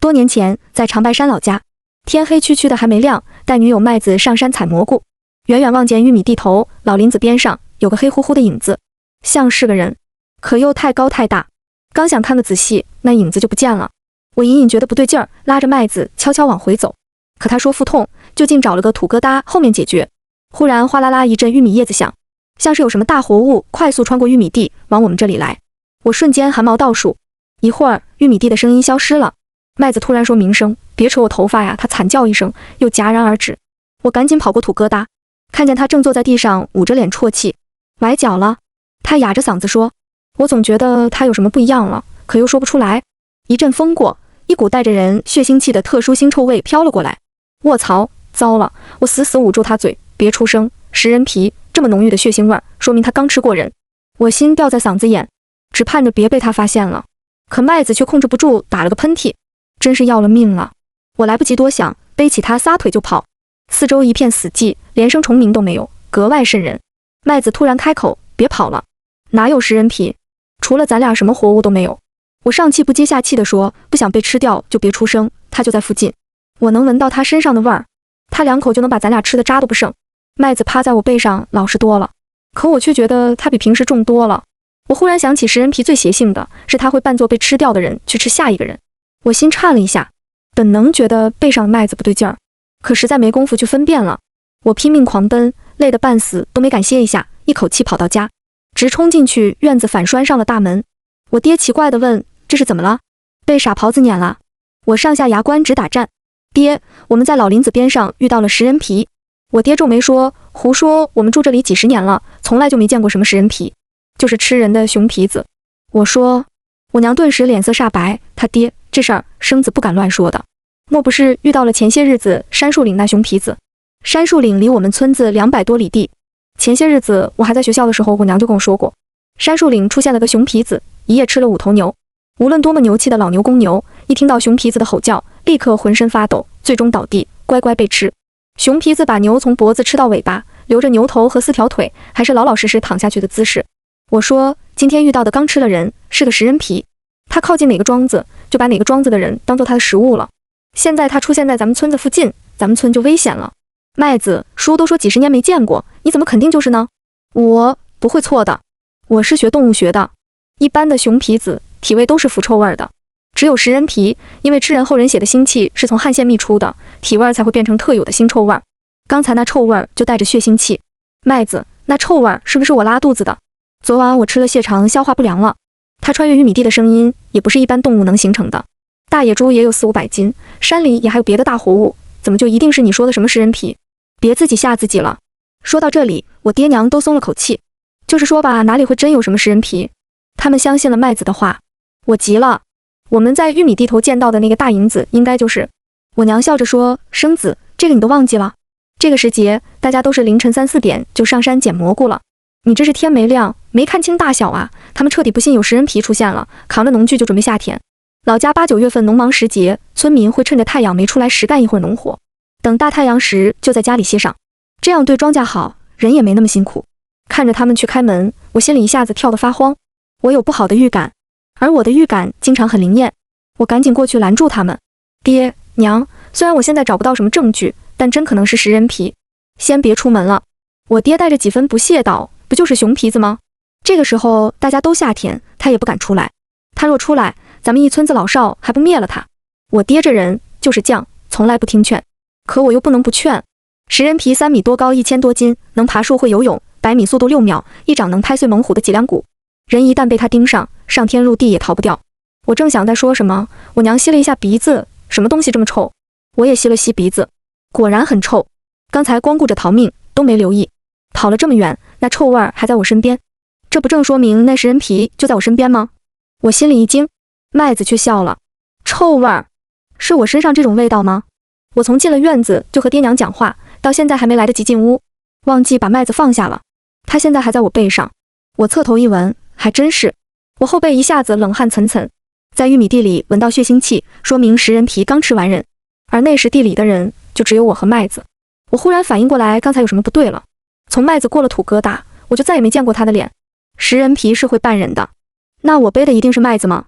多年前，在长白山老家，天黑黢黢的还没亮，带女友麦子上山采蘑菇。远远望见玉米地头，老林子边上有个黑乎乎的影子，像是个人，可又太高太大。刚想看个仔细，那影子就不见了。我隐隐觉得不对劲儿，拉着麦子悄悄往回走。可他说腹痛，就近找了个土疙瘩后面解决。忽然哗啦啦一阵玉米叶子响，像是有什么大活物快速穿过玉米地往我们这里来。我瞬间汗毛倒竖，一会儿玉米地的声音消失了。麦子突然说明声，别扯我头发呀！他惨叫一声，又戛然而止。我赶紧跑过土疙瘩，看见他正坐在地上捂着脸啜泣，崴脚了。他哑着嗓子说，我总觉得他有什么不一样了，可又说不出来。一阵风过，一股带着人血腥气的特殊腥臭味飘了过来。卧槽，糟了！我死死捂住他嘴，别出声。食人皮，这么浓郁的血腥味，说明他刚吃过人。我心吊在嗓子眼，只盼着别被他发现了。可麦子却控制不住打了个喷嚏，真是要了命了。我来不及多想，背起他撒腿就跑。四周一片死寂，连声虫鸣都没有，格外瘆人。麦子突然开口，别跑了，哪有食人皮？除了咱俩什么活物都没有。我上气不接下气地说，不想被吃掉就别出声，他就在附近，我能闻到他身上的味儿，他2口就能把咱俩吃的渣都不剩。麦子趴在我背上老实多了，可我却觉得他比平时重多了。我忽然想起食人皮最邪性的是他会扮作被吃掉的人去吃下一个人。我心颤了一下，本能觉得背上的麦子不对劲儿，可实在没工夫去分辨了。我拼命狂奔，累得半死都没敢歇一下，一口气跑到家，直冲进去院子反拴上了大门。我爹奇怪地问，这是怎么了？被傻狍子撵了。我上下牙关直打颤。爹，我们在老林子边上遇到了食人皮。我爹皱眉说，胡说，我们住这里几10年了，从来就没见过什么食人皮，就是吃人的熊皮子。我说，我娘顿时脸色煞白，他爹，这事儿生子不敢乱说的。莫不是遇到了前些日子杉树岭那熊皮子？杉树岭离我们村子200多里地。前些日子我还在学校的时候，我娘就跟我说过，杉树岭出现了个熊皮子，一夜吃了5头牛。无论多么牛气的老牛公牛，一听到熊皮子的吼叫，立刻浑身发抖，最终倒地，乖乖被吃。熊皮子把牛从脖子吃到尾巴，留着牛头和4条腿，还是老老实实躺下去的姿势。我说，今天遇到的刚吃了人，是个食人皮。他靠近哪个庄子，就把哪个庄子的人当做他的食物了。现在他出现在咱们村子附近，咱们村就危险了。麦子，书都说几10年没见过，你怎么肯定就是呢？我不会错的，我是学动物学的。一般的熊皮子体味都是腐臭味的，只有食人皮，因为吃人后人血的腥气是从汗腺泌出的，体味才会变成特有的腥臭味。刚才那臭味就带着血腥气。麦子，那臭味是不是我拉肚子的？昨晚我吃了蟹肠，消化不良了。它穿越玉米地的声音也不是一般动物能形成的。大野猪也有400-500斤，山里也还有别的大活物，怎么就一定是你说的什么食人皮？别自己吓自己了。说到这里，我爹娘都松了口气。就是说吧，哪里会真有什么食人皮？他们相信了麦子的话。我急了，我们在玉米地头见到的那个大影子应该就是……我娘笑着说，生子，这个你都忘记了？这个时节，大家都是凌晨3、4点就上山捡蘑菇了。你这是天没亮，没看清大小啊！他们彻底不信有食人皮出现了，扛着农具就准备下田。老家8、9月份农忙时节，村民会趁着太阳没出来时干一会儿农活，等大太阳时就在家里歇上，这样对庄稼好，人也没那么辛苦。看着他们去开门，我心里一下子跳得发慌。我有不好的预感，而我的预感经常很灵验。我赶紧过去拦住他们。爹娘，虽然我现在找不到什么证据，但真可能是食人皮，先别出门了。我爹带着几分不屑道，不就是熊皮子吗？这个时候大家都下田，他也不敢出来。他若出来，咱们一村子老少还不灭了他？我爹这人就是犟，从来不听劝，可我又不能不劝。食人皮3米多高，1000多斤，能爬树会游泳，100米速度6秒，一掌能拍碎猛虎的脊梁骨。人一旦被他盯上，上天入地也逃不掉。我正想再说什么，我娘吸了一下鼻子，什么东西这么臭？我也吸了吸鼻子，果然很臭。刚才光顾着逃命，都没留意，跑了这么远，那臭味还在我身边，这不正说明那食人皮就在我身边吗？我心里一惊，麦子却笑了。臭味儿，是我身上这种味道吗？我从进了院子就和爹娘讲话，到现在还没来得及进屋，忘记把麦子放下了。他现在还在我背上，我侧头一闻，还真是。我后背一下子冷汗涔涔，在玉米地里闻到血腥气，说明食人皮刚吃完人，而那时地里的人就只有我和麦子。我忽然反应过来，刚才有什么不对了。从麦子过了土疙瘩，我就再也没见过他的脸。食人皮是会扮人的，那我背的一定是麦子吗？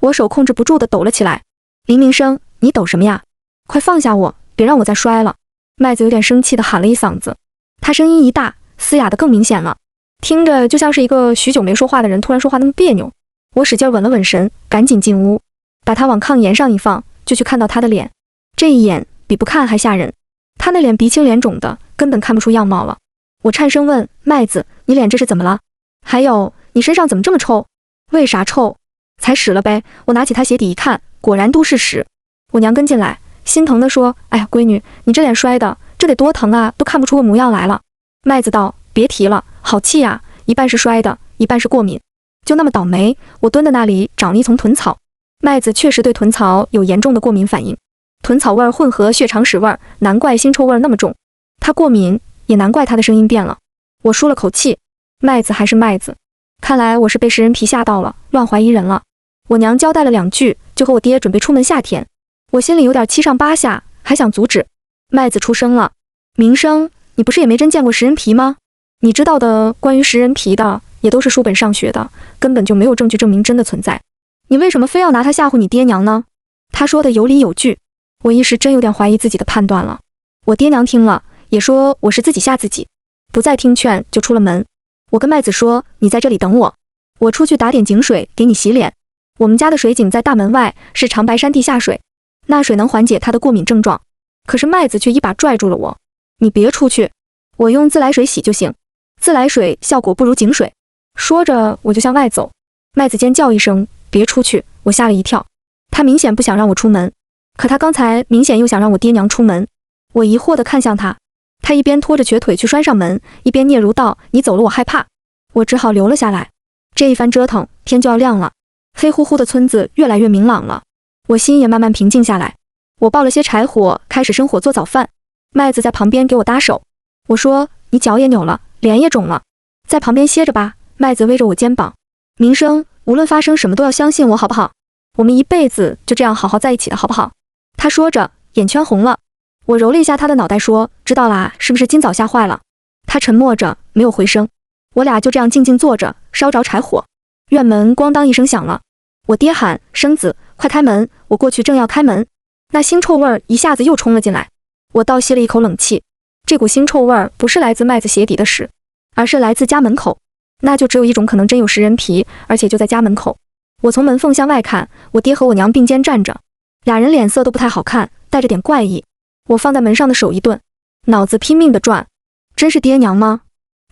我手控制不住地抖了起来。黎明生，你抖什么呀？快放下我，别让我再摔了！麦子有点生气地喊了一嗓子，他声音一大，嘶哑得更明显了，听着就像是一个许久没说话的人突然说话那么别扭。我使劲稳了稳神，赶紧进屋，把他往炕沿上一放，就去看到他的脸。这一眼比不看还吓人，他那脸鼻青脸肿的，根本看不出样貌了。我颤声问麦子：“你脸这是怎么了？还有，你身上怎么这么臭？为啥臭？才屎了呗！”我拿起他鞋底一看，果然都是屎。我娘跟进来，心疼地说：“哎呀，闺女，你这脸摔的，这得多疼啊，都看不出个模样来了。”麦子道：“别提了，好气呀！一半是摔的，一半是过敏。就那么倒霉，我蹲的那里长了一丛豚草。麦子确实对豚草有严重的过敏反应，豚草味混合血肠屎味，难怪腥臭味那么重。他过敏。”也难怪他的声音变了。我舒了口气，麦子还是麦子，看来我是被食人皮吓到了，乱怀疑人了。我娘交代了2句，就和我爹准备出门下田。我心里有点七上八下，还想阻止。麦子出声了：“明生，你不是也没真见过食人皮吗？你知道的关于食人皮的，也都是书本上学的，根本就没有证据证明真的存在。你为什么非要拿它吓唬你爹娘呢？”他说的有理有据，我一时真有点怀疑自己的判断了。我爹娘听了也说我是自己吓自己，不再听劝就出了门。我跟麦子说：“你在这里等我，我出去打点井水给你洗脸。我们家的水井在大门外，是长白山地下水，那水能缓解他的过敏症状。”可是麦子却一把拽住了我：“你别出去，我用自来水洗就行，自来水效果不如井水。”说着我就向外走。麦子尖叫一声：“别出去！”我吓了一跳，他明显不想让我出门，可他刚才明显又想让我爹娘出门。我疑惑地看向他，他一边拖着瘸腿去拴上门，一边嗫嚅道：“你走了我害怕。”我只好留了下来。这一番折腾，天就要亮了，黑乎乎的村子越来越明朗了，我心也慢慢平静下来。我抱了些柴火，开始生火做早饭。麦子在旁边给我搭手。我说：“你脚也扭了，脸也肿了，在旁边歇着吧。”麦子偎着我肩膀：“明生，无论发生什么都要相信我好不好？我们一辈子就这样好好在一起的好不好？”他说着眼圈红了。我揉了一下他的脑袋说：“知道啦，是不是今早吓坏了？”他沉默着没有回声。我俩就这样静静坐着，烧着柴火。院门咣当一声响了，我爹喊：“生子，快开门！”我过去正要开门，那腥臭味儿一下子又冲了进来。我倒吸了一口冷气，这股腥臭味儿不是来自麦子鞋底的屎，而是来自家门口。那就只有一种可能，真有食人皮，而且就在家门口。我从门缝向外看，我爹和我娘并肩站着，俩人脸色都不太好看，带着点怪异。我放在门上的手一顿，脑子拼命地转，真是爹娘吗？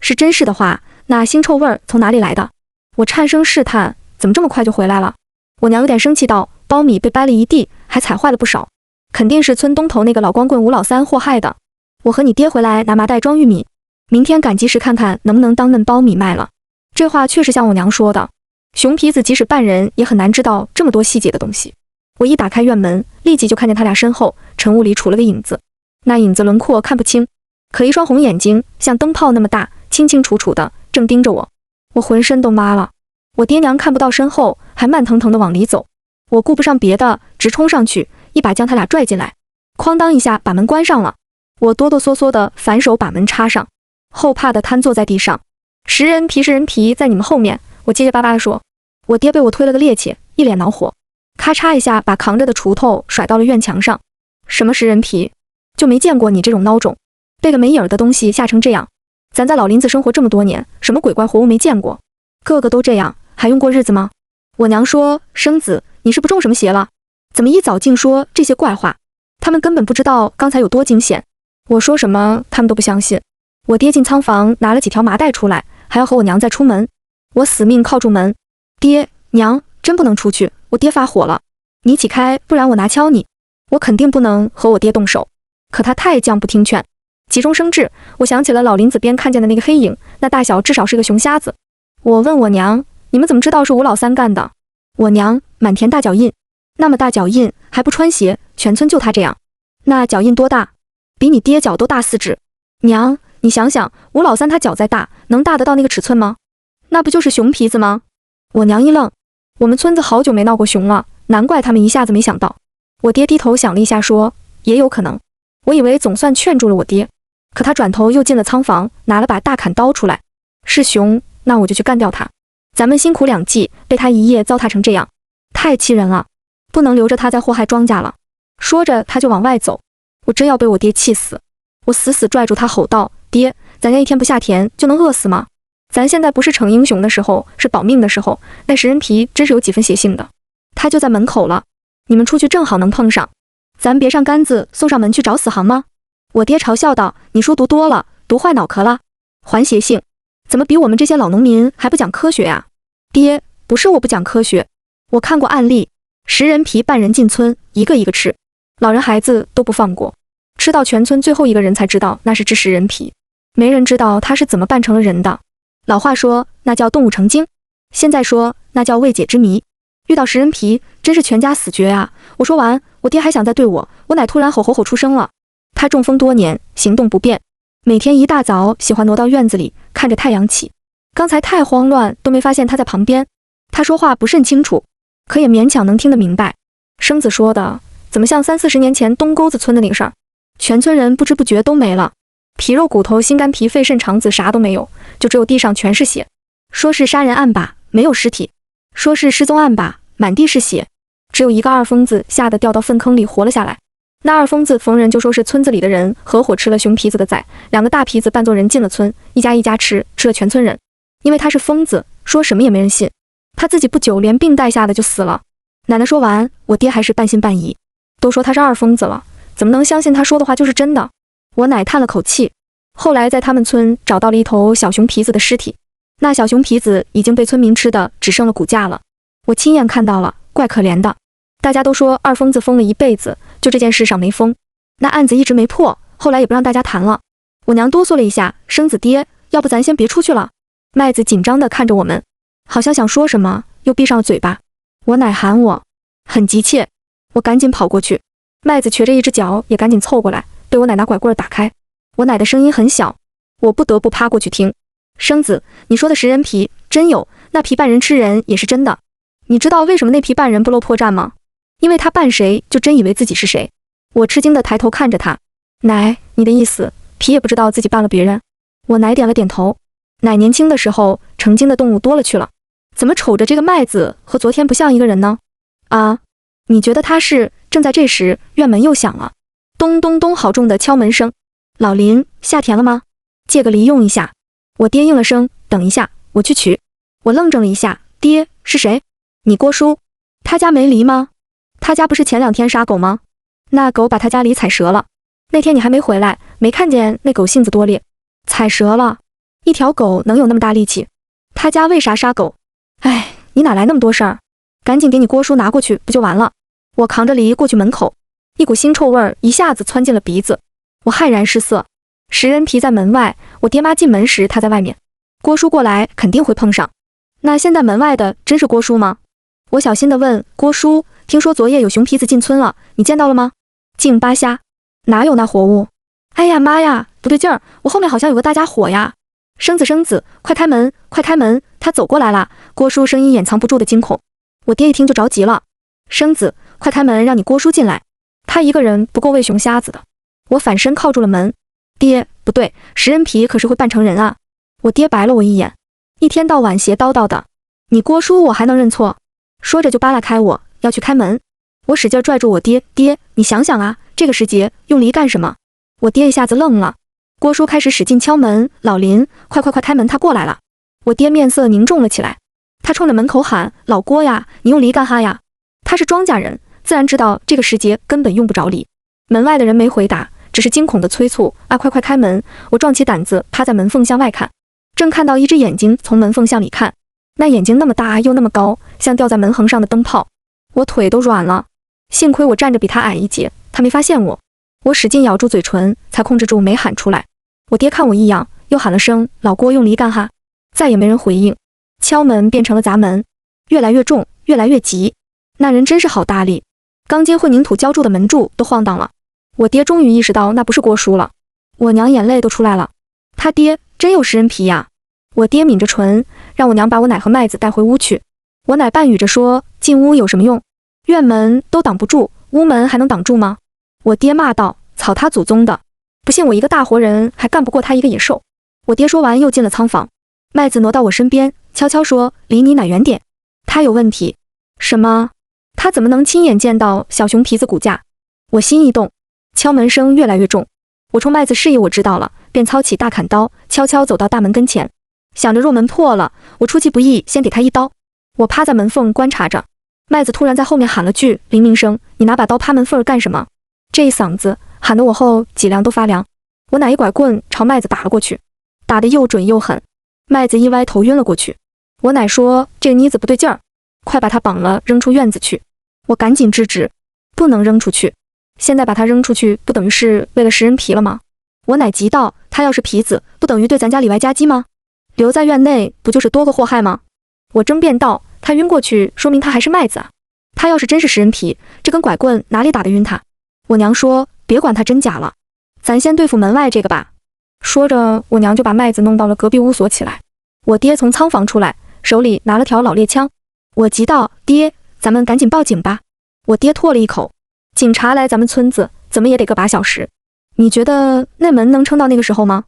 是真是的话，那腥臭味儿从哪里来的？我颤声试探，怎么这么快就回来了？我娘有点生气道：“苞米被掰了一地，还踩坏了不少，肯定是村东头那个老光棍吴老三祸害的。我和你爹回来拿麻袋装玉米，明天赶集时看看能不能当嫩苞米卖了。”这话确实像我娘说的，熊皮子即使扮人也很难知道这么多细节的东西。我一打开院门，立即就看见他俩身后晨雾里杵了个影子，那影子轮廓看不清，可一双红眼睛像灯泡那么大，清清楚楚的正盯着我。我浑身都麻了。我爹娘看不到身后，还慢腾腾的往里走。我顾不上别的，直冲上去，一把将他俩拽进来，哐当一下把门关上了。我哆哆嗦嗦的反手把门插上，后怕的瘫坐在地上。食人皮，食人皮在你们后面，我结结巴巴地说。我爹被我推了个趔趄，一脸恼火，咔嚓一下把扛着的锄头甩到了院墙上。什么食人皮？就没见过你这种孬种，被个没影儿的东西吓成这样。咱在老林子生活这么多年，什么鬼怪活物没见过，个个都这样，还用过日子吗？我娘说：“生子，你是不中什么邪了？怎么一早净说这些怪话？他们根本不知道刚才有多惊险。”我说什么他们都不相信。我爹进仓房拿了几条麻袋出来，还要和我娘再出门。我死命靠住门。爹娘真不能出去，我爹发火了，你一起开，不然我拿敲你。我肯定不能和我爹动手，可他太犟不听劝。急中生智，我想起了老林子边看见的那个黑影，那大小至少是个熊瞎子。我问我娘：“你们怎么知道是吴老三干的？”我娘：“满田大脚印，那么大脚印还不穿鞋，全村就他这样。那脚印多大？比你爹脚都大4指。娘，你想想，吴老三他脚再大，能大得到那个尺寸吗？那不就是熊皮子吗？”我娘一愣：“我们村子好久没闹过熊了，难怪他们一下子没想到。”我爹低头想了一下说：“也有可能。”我以为总算劝住了我爹，可他转头又进了仓房，拿了把大砍刀出来。是熊，那我就去干掉他。咱们辛苦2季，被他一夜糟蹋成这样，太气人了，不能留着他再祸害庄稼了。说着他就往外走。我真要被我爹气死。我死死拽住他吼道：爹，咱家一天不下田就能饿死吗？咱现在不是逞英雄的时候，是保命的时候。那食人皮真是有几分邪性的。他就在门口了，你们出去正好能碰上，咱别上杆子送上门去找死好吗？我爹嘲笑道：你书读多了，读坏脑壳了，还邪性，怎么比我们这些老农民还不讲科学呀？爹，不是我不讲科学，我看过案例，食人皮半人进村，一个一个吃，老人孩子都不放过，吃到全村最后一个人才知道那是只食人皮，没人知道他是怎么扮成了人的。老话说那叫动物成精，现在说那叫未解之谜。遇到食人皮真是全家死绝啊！我说完，我爹还想再对我奶突然吼出声了。他中风多年，行动不便，每天一大早喜欢挪到院子里看着太阳起。刚才太慌乱，都没发现他在旁边。他说话不甚清楚，可也勉强能听得明白。生子说的怎么像30-40年前东沟子村的那个事儿？全村人不知不觉都没了，皮肉骨头心肝脾肺肾肠子啥都没有，就只有地上全是血。说是杀人案吧，没有尸体；说是失踪案吧，满地是血。只有一个二疯子吓得掉到粪坑里活了下来。那二疯子逢人就说是村子里的人合伙吃了熊皮子的崽，2个大皮子扮作人进了村，一家一家吃了全村人。因为他是疯子，说什么也没人信。他自己不久连病带下的就死了。奶奶说完，我爹还是半信半疑，都说他是二疯子了，怎么能相信他说的话就是真的？我奶叹了口气。后来在他们村找到了一头小熊皮子的尸体，那小熊皮子已经被村民吃的只剩了骨架了。我亲眼看到了，怪可怜的。大家都说二疯子疯了一辈子，就这件事上没疯，那案子一直没破，后来也不让大家谈了。我娘哆嗦了一下，生子爹，要不咱先别出去了。麦子紧张地看着我们，好像想说什么，又闭上了嘴巴。我奶喊我，很急切，我赶紧跑过去。麦子瘸着一只脚也赶紧凑过来，被我奶拿拐棍打开。我奶的声音很小，我不得不趴过去听。生子，你说的食人皮真有，那皮扮人吃人也是真的。你知道为什么那皮扮人不露破绽吗？因为他扮谁就真以为自己是谁。我吃惊地抬头看着他，奶，你的意思，皮也不知道自己扮了别人？我奶点了点头。奶年轻的时候成精的动物多了去了，怎么瞅着这个麦子和昨天不像一个人呢？啊，你觉得他是？正在这时，院门又响了，咚咚咚，好重的敲门声。老林，下田了吗？借个梨用一下。我爹应了声，等一下，我去取。我愣怔了一下，爹，是谁？你郭叔？他家没梨吗？他家不是前2天杀狗吗？那狗把他家梨踩折了。那天你还没回来，没看见那狗性子多烈，踩折了。一条狗能有那么大力气？他家为啥杀狗？哎，你哪来那么多事儿？赶紧给你郭叔拿过去不就完了？我扛着梨过去门口，一股腥臭味儿一下子窜进了鼻子，我骇然失色。食人皮在门外，我爹妈进门时他在外面，郭叔过来肯定会碰上。那现在门外的真是郭叔吗？我小心地问郭叔，听说昨夜有熊皮子进村了，你见到了吗？净扒瞎，哪有那活物？哎呀妈呀，不对劲儿，我后面好像有个大家伙呀！生子，快开门，快开门，他走过来了！郭叔声音掩藏不住的惊恐。我爹一听就着急了，生子，快开门，让你郭叔进来，他一个人不够喂熊瞎子的。我反身靠住了门。爹，不对，食人皮可是会扮成人啊！我爹白了我一眼，一天到晚邪叨叨的，你郭叔我还能认错？说着就扒拉开我，要去开门。我使劲拽住我爹，爹，你想想啊，这个时节用梨干什么？我爹一下子愣了。郭叔开始使劲敲门，老林，快开门，他过来了。我爹面色凝重了起来，他冲着门口喊，老郭呀，你用梨干哈呀？他是庄稼人，自然知道这个时节根本用不着梨。门外的人没回答，只是惊恐的催促，啊，快开门！我壮起胆子趴在门缝向外看，正看到一只眼睛从门缝向里看，那眼睛那么大又那么高，像吊在门横上的灯泡，我腿都软了。幸亏我站着比他矮一截，他没发现我。我使劲咬住嘴唇，才控制住没喊出来。我爹看我异样，又喊了声，老郭用梨干哈。再也没人回应。敲门变成了砸门，越来越重，越来越急。那人真是好大力，钢筋混凝土浇筑的门柱都晃荡了。我爹终于意识到那不是郭叔了，我娘眼泪都出来了。他爹真有食人皮呀！我爹抿着唇，让我娘把我奶和麦子带回屋去。我奶半语着说，进屋有什么用？院门都挡不住，屋门还能挡住吗？我爹骂道，草他祖宗的，不信我一个大活人还干不过他一个野兽。我爹说完又进了仓房。麦子挪到我身边，悄悄说，离你奶远点，他有问题。什么？他怎么能亲眼见到小熊皮子骨架？我心一动，敲门声越来越重。我冲麦子示意我知道了，便操起大砍刀，悄悄走到大门跟前，想着若门破了，我出其不意先给他一刀。我趴在门缝观察着，麦子突然在后面喊了句：“林明生，你拿把刀趴门缝干什么？”这一嗓子喊得我后脊梁都发凉。我哪一拐棍朝麦子打了过去，打得又准又狠，麦子一歪头晕了过去。我奶说：“这个妮子不对劲儿，快把她绑了扔出院子去。”我赶紧制止，不能扔出去，现在把她扔出去不等于是为了食人皮了吗？我奶急道：“她要是皮子，不等于对咱家里外夹击吗？留在院内不就是多个祸害吗？”我争辩道：“她晕过去，说明她还是麦子啊。她要是真是食人皮，这根拐棍哪里打得晕她？”我娘说：“别管她真假了，咱先对付门外这个吧。”说着，我娘就把麦子弄到了隔壁屋锁起来。我爹从仓房出来，手里拿了条老猎枪。我急道：“爹，咱们赶紧报警吧。”我爹唾了一口：“警察来咱们村子，怎么也得个把小时。你觉得那门能撑到那个时候吗？”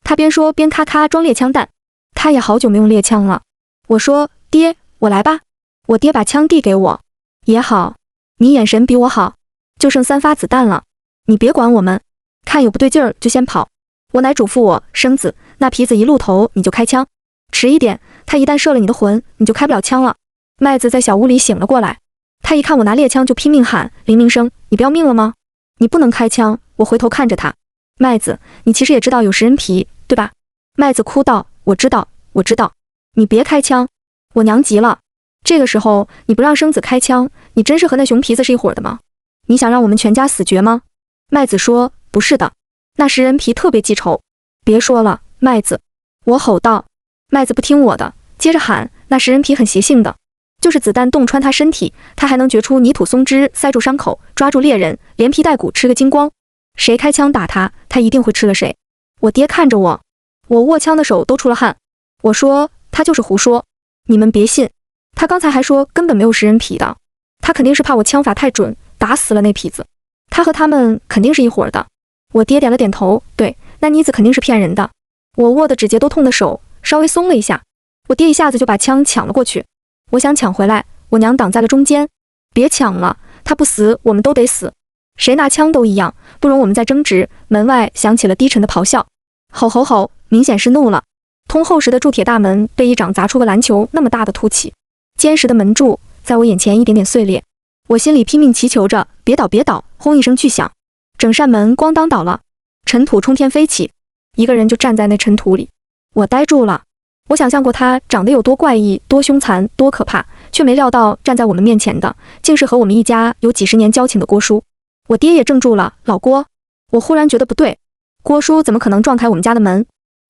他边说边咔咔装猎枪弹。他也好久没用猎枪了。我说：“爹，我来吧。”我爹把枪递给我：“也好，你眼神比我好，就剩3发子弹了，你别管我们，看有不对劲儿就先跑。”我奶嘱咐我：“生子，那皮子一露头你就开枪，迟一点，他一旦射了你的魂，你就开不了枪了。”麦子在小屋里醒了过来，他一看我拿猎枪就拼命喊：“林明生，你不要命了吗？你不能开枪！”我回头看着他：“麦子，你其实也知道有食人皮，对吧？”麦子哭道：“我知道，我知道，你别开枪。”我娘急了：“这个时候你不让生子开枪，你真是和那熊皮子是一伙的吗？你想让我们全家死绝吗？”麦子说：“不是的，那食人皮特别记仇。”别说了，麦子！我吼道。麦子不听我的，接着喊：“那食人皮很邪性的，就是子弹洞穿他身体，他还能掘出泥土松枝塞住伤口，抓住猎人，连皮带骨吃个精光。谁开枪打他，他一定会吃了谁。”我爹看着我，我握枪的手都出了汗。我说：“他就是胡说，你们别信。他刚才还说根本没有食人皮的，他肯定是怕我枪法太准，打死了那痞子。他和他们肯定是一伙的。”我爹点了点头：“对，那妮子肯定是骗人的。”我握的指节都痛的手稍微松了一下，我爹一下子就把枪抢了过去。我想抢回来，我娘挡在了中间：“别抢了，他不死我们都得死，谁拿枪都一样，不容我们再争执。”门外响起了低沉的咆哮：“吼吼吼！”明显是怒了。通厚实的铸铁大门被一掌砸出个篮球那么大的凸起，坚实的门柱在我眼前一点点碎裂。我心里拼命祈求着：“别倒，别倒！”轰一声巨响，整扇门咣当倒了，尘土冲天飞起，一个人就站在那尘土里。我呆住了。我想象过他长得有多怪异，多凶残，多可怕，却没料到站在我们面前的竟是和我们一家有几十年交情的郭叔。我爹也怔住了：“老郭！”我忽然觉得不对，郭叔怎么可能撞开我们家的门？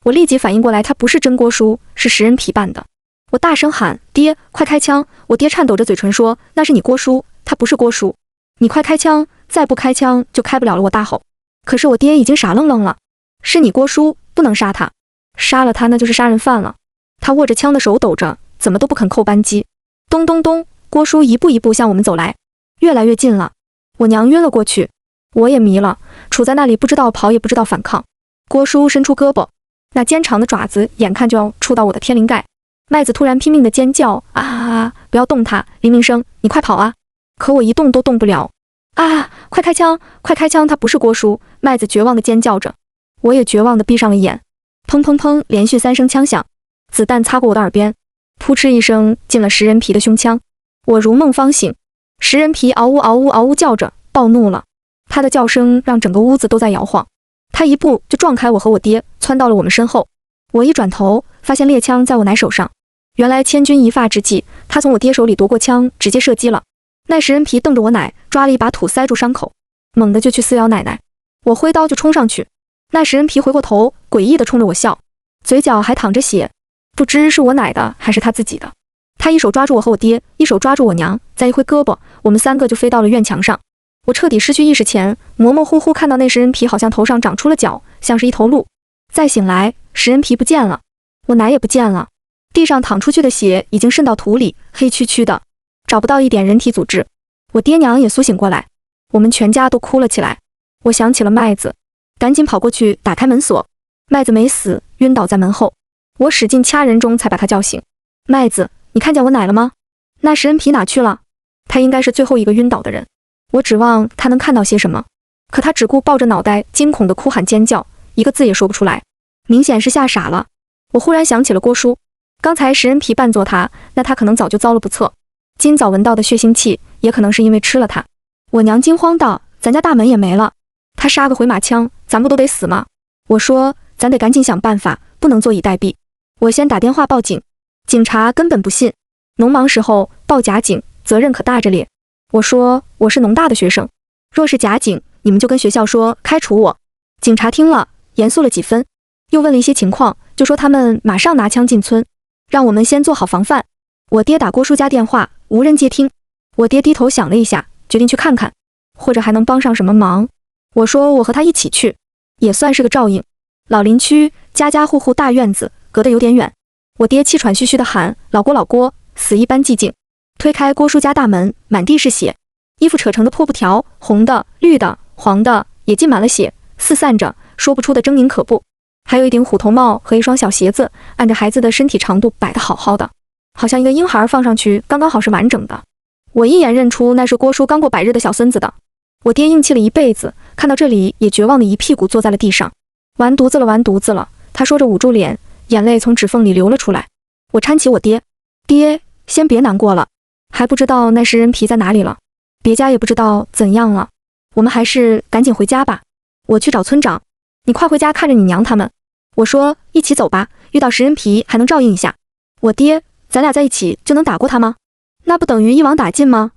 我立即反应过来，他不是真郭叔，是食人皮扮的。我大声喊：“爹，快开枪！”我爹颤抖着嘴唇说：“那是你郭叔，他不是郭叔，你快开枪，再不开枪就开不了了！”我大吼。可是我爹已经傻愣愣了：“是你郭叔，不能杀他，杀了他那就是杀人犯了。”他握着枪的手抖着，怎么都不肯扣扳机。咚咚咚，郭叔一步一步向我们走来，越来越近了。我娘晕了过去，我也迷了，杵在那里不知道跑也不知道反抗。郭叔伸出胳膊，那尖长的爪子眼看就要触到我的天灵盖。麦子突然拼命的尖叫：“啊！不要动他，林明生，你快跑啊！”可我一动都动不了。啊！快开枪！快开枪！他不是郭叔！麦子绝望的尖叫着，我也绝望的闭上了眼。砰砰砰，连续3声枪响，子弹擦过我的耳边，扑哧一声进了食人皮的胸腔。我如梦方醒，食人皮嗷呜嗷呜嗷呜叫着，暴怒了。他的叫声让整个屋子都在摇晃。他一步就撞开我和我爹，窜到了我们身后。我一转头，发现猎枪在我奶手上。原来千钧一发之际，他从我爹手里夺过枪，直接射击了。那食人皮瞪着我奶，抓了一把土塞住伤口，猛地就去撕咬奶奶。我挥刀就冲上去，那食人皮回过头，诡异地冲着我笑，嘴角还淌着血，不知是我奶的还是他自己的。他一手抓住我和我爹，一手抓住我娘，再一挥胳膊，我们3个就飞到了院墙上。我彻底失去意识前，模模糊糊看到那食人皮好像头上长出了角，像是一头鹿。再醒来，食人皮不见了，我奶也不见了，地上淌出去的血已经渗到土里，黑黢黢的，找不到一点人体组织。我爹娘也苏醒过来，我们全家都哭了起来。我想起了麦子，赶紧跑过去打开门锁。麦子没死，晕倒在门后，我使劲掐人中才把他叫醒。麦子，你看见我奶了吗？那食人皮哪去了？他应该是最后一个晕倒的人。我指望他能看到些什么，可他只顾抱着脑袋惊恐地哭喊尖叫，一个字也说不出来，明显是吓傻了。我忽然想起了郭叔，刚才食人皮扮作他，那他可能早就遭了不测。今早闻到的血腥气，也可能是因为吃了他。我娘惊慌道：“咱家大门也没了，他杀个回马枪，咱不都得死吗？”我说：“咱得赶紧想办法，不能坐以待毙。”我先打电话报警，警察根本不信，农忙时候报假警，责任可大着咧。我说：“我是农大的学生，若是假警，你们就跟学校说开除我。”警察听了，严肃了几分，又问了一些情况，就说他们马上拿枪进村，让我们先做好防范。我爹打郭叔家电话，无人接听。我爹低头想了一下，决定去看看，或者还能帮上什么忙。我说我和他一起去，也算是个照应。老林区家家户户大院子，隔得有点远。我爹气喘吁吁地喊：“老郭，老郭！”死一般寂静。推开郭叔家大门，满地是血，衣服扯成的破布条，红的、绿的、黄的，也浸满了血，四散着，说不出的狰狞可怖。还有一顶虎头帽和一双小鞋子，按着孩子的身体长度摆得好好的，好像一个婴孩放上去刚刚好是完整的。我一眼认出那是郭叔刚过100日的小孙子的。我爹硬气了一辈子，看到这里也绝望的一屁股坐在了地上。完犊子了，完犊子了！他说着捂住脸，眼泪从指缝里流了出来。我搀起我爹，爹，先别难过了，还不知道那食人皮在哪里了，别家也不知道怎样了，我们还是赶紧回家吧。我去找村长，你快回家看着你娘他们。我说一起走吧，遇到食人皮还能照应一下。我爹，咱俩在一起就能打过他吗？那不等于一网打尽吗？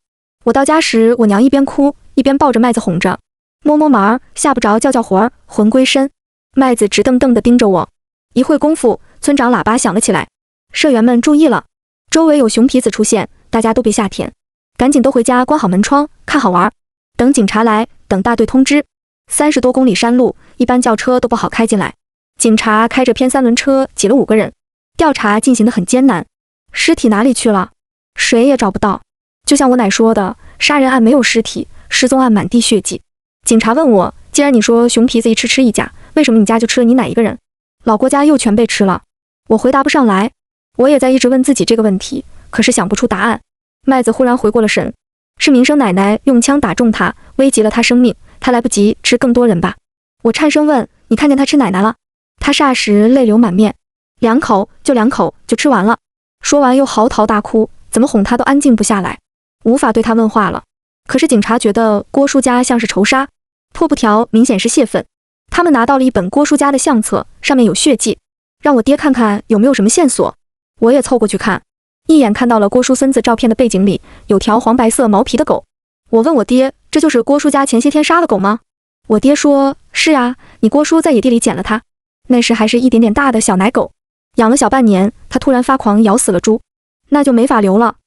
我到家时，我娘一边哭一边抱着麦子哄着，摸摸毛，吓不着叫叫活儿，魂归身。麦子直瞪瞪地盯着我。一会功夫，村长喇叭响了起来，社员们注意了，周围有熊皮子出现，大家都别下田，赶紧都回家关好门窗，看好玩。等警察来，等大队通知。30多公里山路，一般轿车都不好开进来。警察开着偏3轮车挤了5个人，调查进行得很艰难。尸体哪里去了？谁也找不到。就像我奶说的，杀人案没有尸体，失踪案满地血迹。警察问我，既然你说熊皮子一吃一家，为什么你家就吃了你奶一个人？老郭家又全被吃了。我回答不上来，我也在一直问自己这个问题，可是想不出答案。麦子忽然回过了神，是民生奶奶用枪打中他，危及了他生命，他来不及吃更多人吧？我颤声问，你看见他吃奶奶了？他霎时泪流满面，2口就吃完了。说完又嚎啕大哭，怎么哄他都安静不下来，无法对他问话了。可是警察觉得郭叔家像是仇杀，破布条明显是泄愤。他们拿到了一本郭叔家的相册，上面有血迹，让我爹看看有没有什么线索。我也凑过去看，一眼看到了郭叔孙子照片的背景里有条黄白色毛皮的狗。我问我爹，这就是郭叔家前些天杀的狗吗？我爹说，是啊，你郭叔在野地里捡了它，那时还是一点点大的小奶狗，养了小半年，它突然发狂咬死了猪，那就没法留了。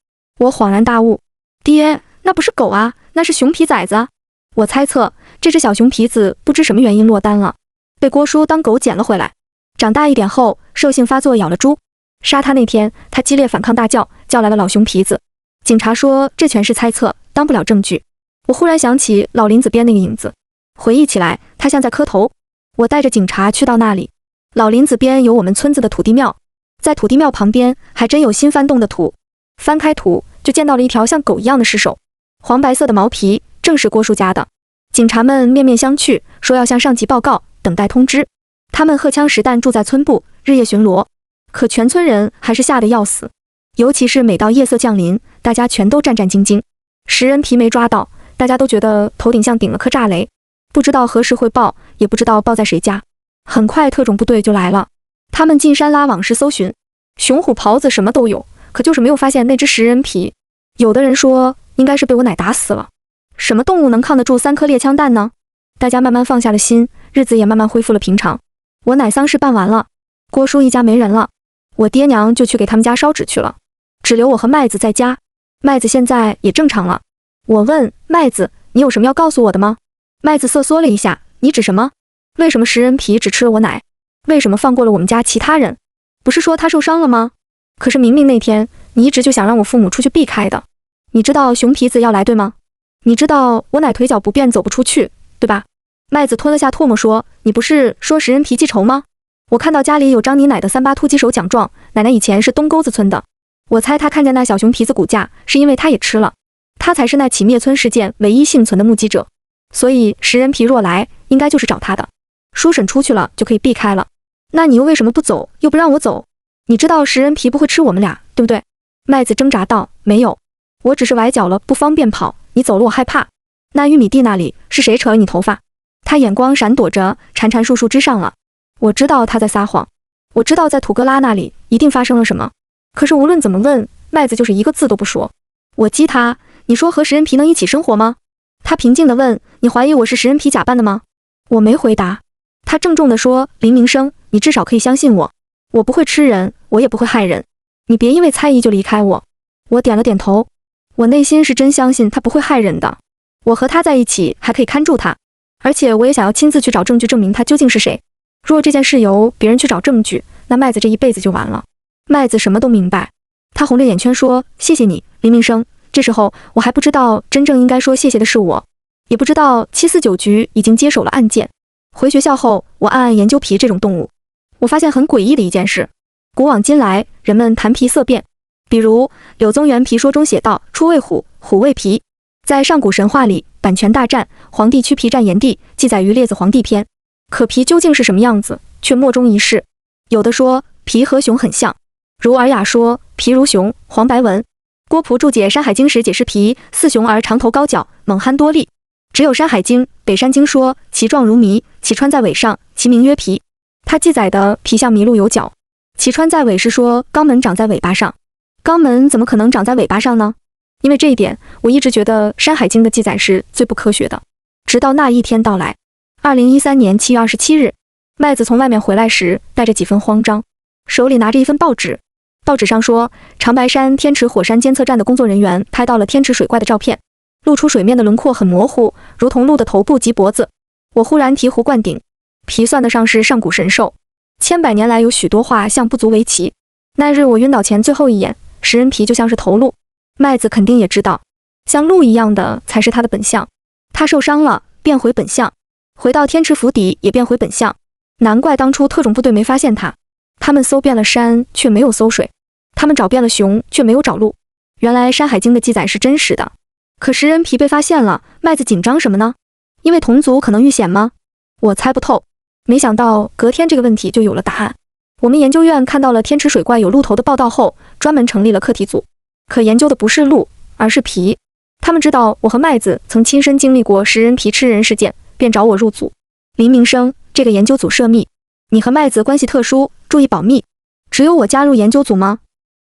我恍然大悟，爹，那不是狗啊，那是熊皮崽子。我猜测这只小熊皮子不知什么原因落单了，被郭叔当狗捡了回来，长大一点后兽性发作咬了猪。杀他那天，他激烈反抗大叫，叫来了老熊皮子。警察说这全是猜测，当不了证据。我忽然想起老林子边那个影子，回忆起来他像在磕头。我带着警察去到那里，老林子边有我们村子的土地庙，在土地庙旁边还真有新翻动的土，翻开土就见到了一条像狗一样的尸首，黄白色的毛皮，正是郭叔家的。警察们面面相觑，说要向上级报告，等待通知。他们荷枪实弹住在村部，日夜巡逻，可全村人还是吓得要死，尤其是每到夜色降临，大家全都战战兢兢。食人皮没抓到，大家都觉得头顶像顶了颗炸雷，不知道何时会爆，也不知道爆在谁家。很快特种部队就来了，他们进山拉网式搜寻，熊虎狍子什么都有，可就是没有发现那只食人皮。有的人说应该是被我奶打死了，什么动物能抗得住3颗猎枪弹呢？大家慢慢放下了心，日子也慢慢恢复了平常。我奶丧事办完了，郭叔一家没人了，我爹娘就去给他们家烧纸去了，只留我和麦子在家。麦子现在也正常了。我问麦子，你有什么要告诉我的吗？麦子瑟缩了一下，你指什么？为什么食人皮只吃了我奶？为什么放过了我们家其他人？不是说他受伤了吗？可是明明那天你一直就想让我父母出去避开的。你知道熊皮子要来对吗？你知道我奶腿脚不便走不出去，对吧？麦子吞了下唾沫说，你不是说食人皮记仇吗？我看到家里有张你奶的38突击手奖状，奶奶以前是东沟子村的，我猜她看见那小熊皮子骨架是因为她也吃了。他才是那起灭村事件唯一幸存的目击者，所以食人皮若来，应该就是找他的。叔婶出去了就可以避开了，那你又为什么不走，又不让我走？你知道食人皮不会吃我们俩，对不对？麦子挣扎道，没有，我只是崴脚了，不方便跑，你走了我害怕。那玉米地那里是谁扯了你头发？他眼光闪躲着，潺潺树枝上了。我知道他在撒谎，我知道在土哥拉那里一定发生了什么，可是无论怎么问，麦子就是一个字都不说。我激他，你说和食人皮能一起生活吗？他平静地问，你怀疑我是食人皮假扮的吗？我没回答。他郑重地说，林明生，你至少可以相信我，我不会吃人，我也不会害人，你别因为猜疑就离开我。我点了点头，我内心是真相信他不会害人的，我和他在一起还可以看住他，而且我也想要亲自去找证据证明他究竟是谁。若这件事由别人去找证据，那麦子这一辈子就完了。麦子什么都明白，他红着眼圈说，谢谢你，林明生。这时候我还不知道真正应该说谢谢的是我，也不知道749局已经接手了案件。回学校后，我暗暗研究皮这种动物，我发现很诡异的一件事。古往今来，人们谈皮色变，比如柳宗元皮说中写道，出谓虎，虎谓皮。在上古神话里，版权大战，黄帝驱皮战炎帝，记载于列子黄帝篇。可皮究竟是什么样子，却莫衷一是。有的说皮和熊很像，如尔雅说皮如熊，黄白文。郭璞注解《山海经》时解释皮似熊而长头高角，猛憨多力。只有《山海经·北山经》说其状如麋，其穿在尾上，其名曰皮。它记载的皮像麋鹿有角，其穿在尾是说肛门长在尾巴上。肛门怎么可能长在尾巴上呢？因为这一点，我一直觉得《山海经》的记载是最不科学的。直到那一天到来，2013年7月27日，麦子从外面回来时，带着几分慌张，手里拿着一份报纸。报纸上说，长白山天池火山监测站的工作人员拍到了天池水怪的照片，露出水面的轮廓很模糊，如同鹿的头部及脖子。我忽然醍醐灌顶，皮算得上是上古神兽，千百年来有许多画像不足为奇。那日我晕倒前最后一眼，食人皮就像是头鹿，麦子肯定也知道，像鹿一样的才是他的本相。他受伤了，变回本相，回到天池府邸也变回本相。难怪当初特种部队没发现他，他们搜遍了山，却没有搜水。他们找遍了熊，却没有找鹿。原来《山海经》的记载是真实的。可食人皮被发现了，麦子紧张什么呢？因为同族可能遇险吗？我猜不透。没想到隔天这个问题就有了答案。我们研究院看到了天池水怪有鹿头的报道后，专门成立了课题组。可研究的不是鹿，而是皮。他们知道我和麦子曾亲身经历过食人皮吃人事件，便找我入组。林明生，这个研究组涉密，你和麦子关系特殊，注意保密。只有我加入研究组吗？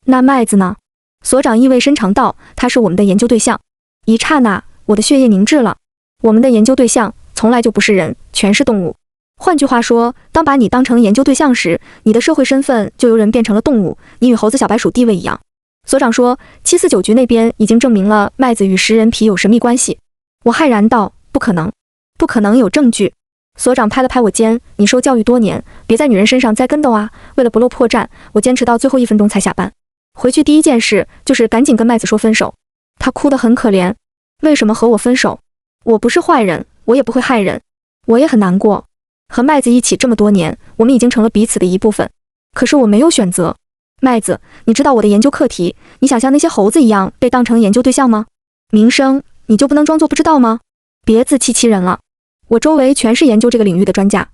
那麦子呢？所长意味深长道，他是我们的研究对象。一刹那，我的血液凝滞了。我们的研究对象从来就不是人，全是动物。换句话说，当把你当成研究对象时，你的社会身份就由人变成了动物，你与猴子小白鼠地位一样。所长说，749局那边已经证明了麦子与食人皮有神秘关系。我骇然道，不可能，不可能有证据。所长拍了拍我肩，你受教育多年，别在女人身上栽跟斗啊。为了不露破绽，我坚持到最后1分钟才下班。回去第一件事就是赶紧跟麦子说分手。她哭得很可怜，为什么和我分手？我不是坏人，我也不会害人。我也很难过，和麦子一起这么多年，我们已经成了彼此的一部分。可是我没有选择。麦子，你知道我的研究课题，你想像那些猴子一样被当成研究对象吗？明生，你就不能装作不知道吗？别自欺欺人了，我周围全是研究这个领域的专家，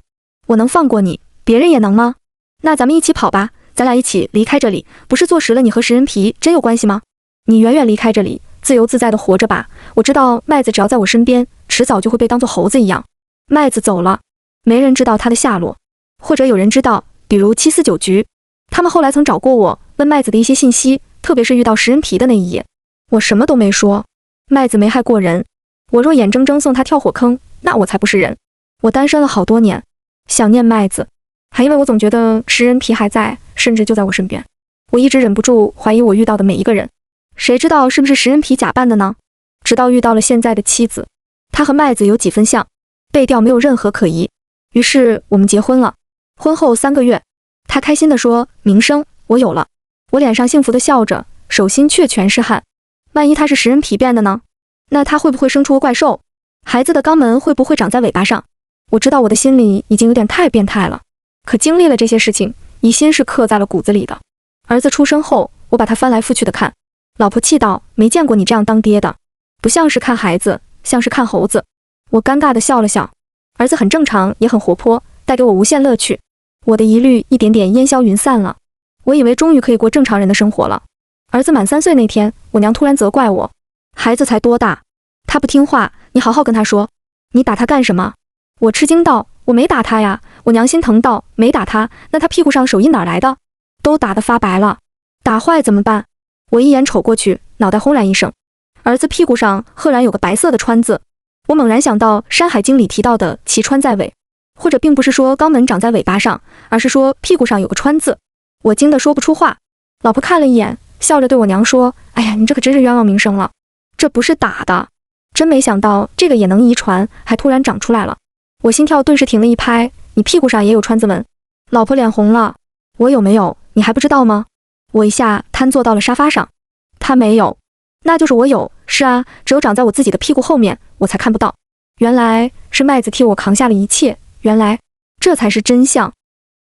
我能放过你，别人也能吗？那咱们一起跑吧，咱俩一起离开这里，不是坐实了你和食人皮真有关系吗？你远远离开这里，自由自在的活着吧。我知道麦子只要在我身边，迟早就会被当作猴子一样。麦子走了，没人知道他的下落，或者有人知道，比如749局，他们后来曾找过我，问麦子的一些信息，特别是遇到食人皮的那一夜，我什么都没说。麦子没害过人，我若眼睁睁送他跳火坑，那我才不是人。我单身了好多年，想念麦子，还因为我总觉得食人皮还在，甚至就在我身边。我一直忍不住怀疑我遇到的每一个人，谁知道是不是食人皮假扮的呢？直到遇到了现在的妻子，她和麦子有几分像，背调没有任何可疑。于是我们结婚了。婚后3个月，她开心地说，明生，我有了。我脸上幸福地笑着，手心却全是汗。万一她是食人皮变的呢？那她会不会生出个怪兽？孩子的肛门会不会长在尾巴上？我知道我的心里已经有点太变态了，可经历了这些事情，疑心是刻在了骨子里的。儿子出生后，我把他翻来覆去的看。老婆气道，没见过你这样当爹的。不像是看孩子，像是看猴子。我尴尬地笑了笑。儿子很正常，也很活泼，带给我无限乐趣。我的疑虑一点点烟消云散了。我以为终于可以过正常人的生活了。儿子满3岁那天，我娘突然责怪我，孩子才多大，他不听话，你好好跟他说。你打他干什么？我吃惊道，我没打他呀。我娘心疼道，没打他，那他屁股上手印哪来的？都打得发白了，打坏怎么办？我一眼瞅过去，脑袋轰然一声，儿子屁股上赫然有个白色的川字。我猛然想到《山海经》里提到的其川在尾，或者并不是说肛门长在尾巴上，而是说屁股上有个川字。我惊得说不出话。老婆看了一眼，笑着对我娘说，哎呀，你这可真是冤枉名声了，这不是打的。真没想到这个也能遗传，还突然长出来了。我心跳顿时停了一拍，你屁股上也有川字纹？老婆脸红了，我有没有，你还不知道吗？我一下瘫坐到了沙发上。他没有，那就是我有。是啊，只有长在我自己的屁股后面，我才看不到。原来是麦子替我扛下了一切，原来这才是真相。